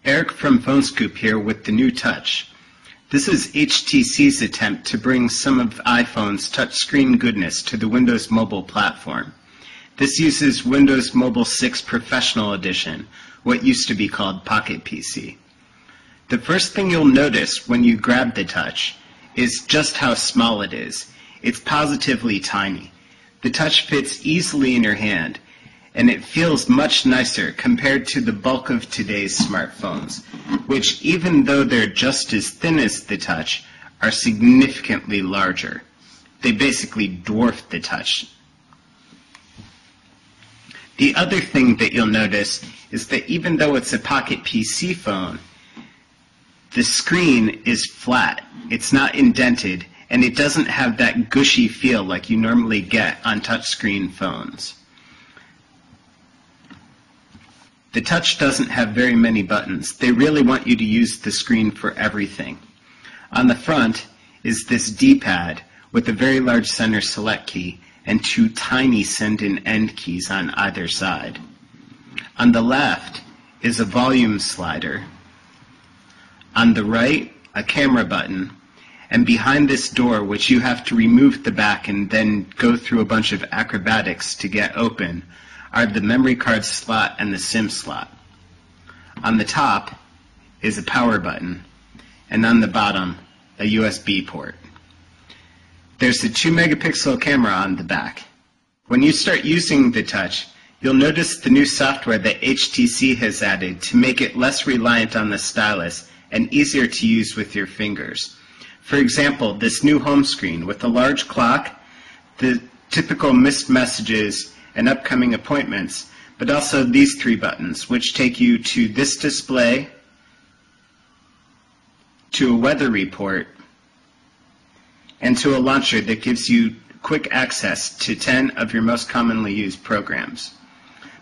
Eric from PhoneScoop here with the new Touch. This is HTC's attempt to bring some of iPhone's touchscreen goodness to the Windows Mobile platform. This uses Windows Mobile 6 Professional Edition, what used to be called Pocket PC. The first thing you'll notice when you grab the Touch is just how small it is. It's positively tiny. The Touch fits easily in your hand, and it feels much nicer compared to the bulk of today's smartphones, which, even though they're just as thin as the Touch, are significantly larger. They basically dwarf the Touch. The other thing that you'll notice is that even though it's a Pocket PC phone, the screen is flat. It's not indented, and it doesn't have that gushy feel like you normally get on touchscreen phones. The Touch doesn't have very many buttons. They really want you to use the screen for everything. On the front is this D-pad with a very large center select key and two tiny send and end keys on either side. On the left is a volume slider. On the right, a camera button. And behind this door, which you have to remove the back and then go through a bunch of acrobatics to get open, are the memory card slot and the SIM slot. On the top is a power button, and on the bottom, a USB port. There's a 2-megapixel camera on the back. When you start using the Touch, you'll notice the new software that HTC has added to make it less reliant on the stylus and easier to use with your fingers. For example, this new home screen with a large clock, the typical missed messages and upcoming appointments, but also these three buttons, which take you to this display, to a weather report, and to a launcher that gives you quick access to 10 of your most commonly used programs.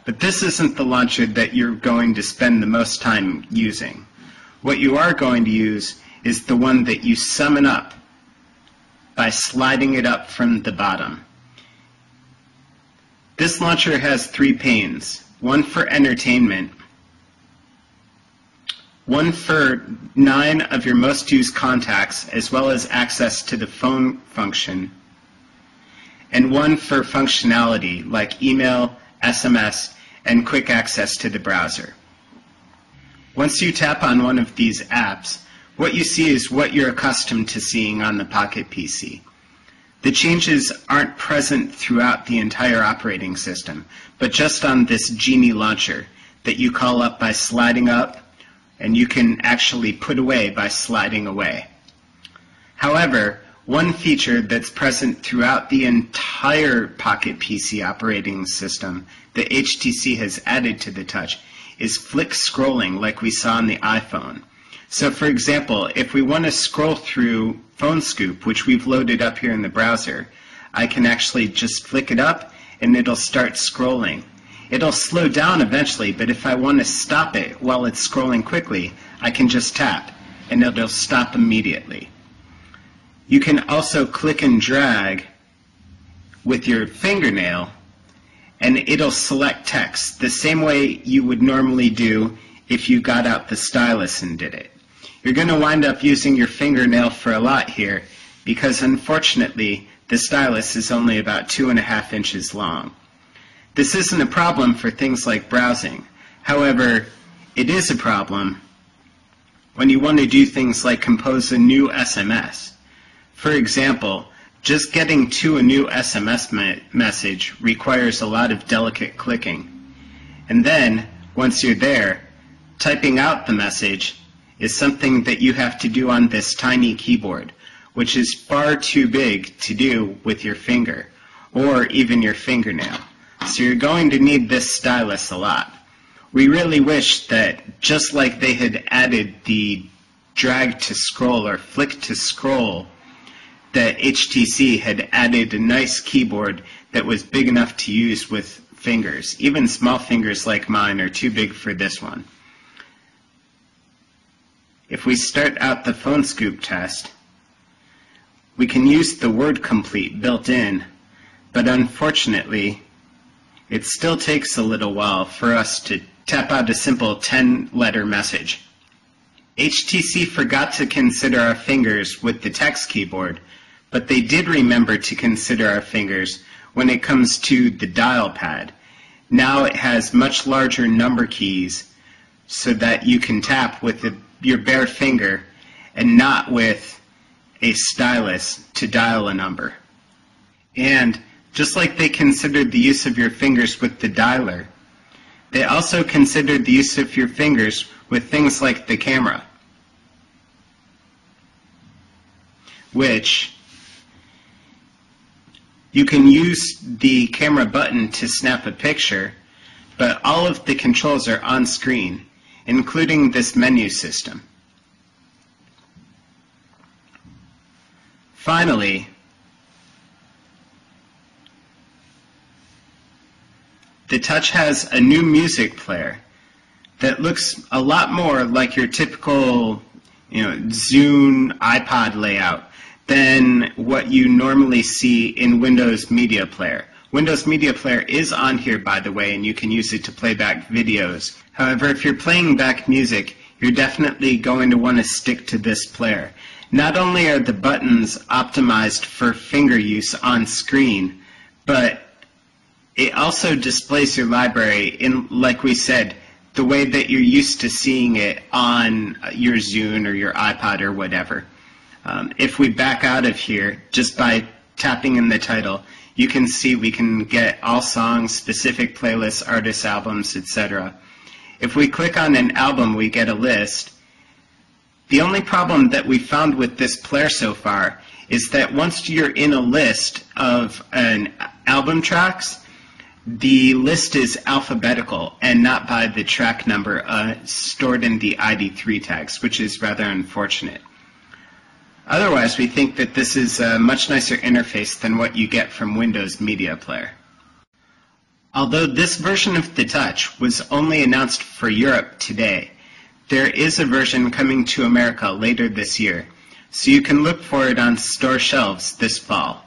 But this isn't the launcher that you're going to spend the most time using. What you are going to use is the one that you summon up by sliding it up from the bottom. This launcher has 3 panes, one for entertainment, one for 9 of your most used contacts, as well as access to the phone function, and one for functionality like email, SMS, and quick access to the browser. Once you tap on one of these apps, what you see is what you're accustomed to seeing on the Pocket PC. The changes aren't present throughout the entire operating system, but just on this Genie launcher that you call up by sliding up, and you can actually put away by sliding away. However, one feature that's present throughout the entire Pocket PC operating system that HTC has added to the Touch is flick scrolling like we saw on the iPhone. So for example, if we want to scroll through PhoneScoop, which we've loaded up here in the browser, I can actually just flick it up and it'll start scrolling. It'll slow down eventually, but if I want to stop it while it's scrolling quickly, I can just tap and it'll stop immediately. You can also click and drag with your fingernail and it'll select text the same way you would normally do if you got out the stylus and did it. You're going to wind up using your fingernail for a lot here because unfortunately the stylus is only about 2.5 inches long. This isn't a problem for things like browsing. However, it is a problem when you want to do things like compose a new SMS. For example, just getting to a new SMS message requires a lot of delicate clicking. And then, once you're there, typing out the message is something that you have to do on this tiny keyboard, which is far too big to do with your finger, or even your fingernail. So you're going to need this stylus a lot. We really wish that, just like they had added the drag to scroll or flick to scroll, that HTC had added a nice keyboard that was big enough to use with fingers. Even small fingers like mine are too big for this one. If we start out the PhoneScoop test, we can use the word complete built in, but unfortunately, it still takes a little while for us to tap out a simple 10-letter message. HTC forgot to consider our fingers with the text keyboard, but they did remember to consider our fingers when it comes to the dial pad. Now it has much larger number keys so that you can tap with your bare finger and not with a stylus to dial a number. And just like they considered the use of your fingers with the dialer, they also considered the use of your fingers with things like the camera, which you can use the camera button to snap a picture, but all of the controls are on screen, including this menu system. Finally, the Touch has a new music player that looks a lot more like your typical, Zune iPod layout than what you normally see in Windows Media Player. Windows Media Player is on here, by the way, and you can use it to play back videos. However, if you're playing back music, you're definitely going to want to stick to this player. Not only are the buttons optimized for finger use on screen, but it also displays your library in, like we said, the way that you're used to seeing it on your Zune or your iPod or whatever. If we back out of here, just by tapping in the title, you can see we can get all songs, specific playlists, artists, albums, etc. If we click on an album, we get a list. The only problem that we found with this player so far is that once you're in a list of an album tracks, the list is alphabetical and not by the track number stored in the ID3 tags, which is rather unfortunate. Otherwise, we think that this is a much nicer interface than what you get from Windows Media Player. Although this version of the Touch was only announced for Europe today, there is a version coming to America later this year, so you can look for it on store shelves this fall.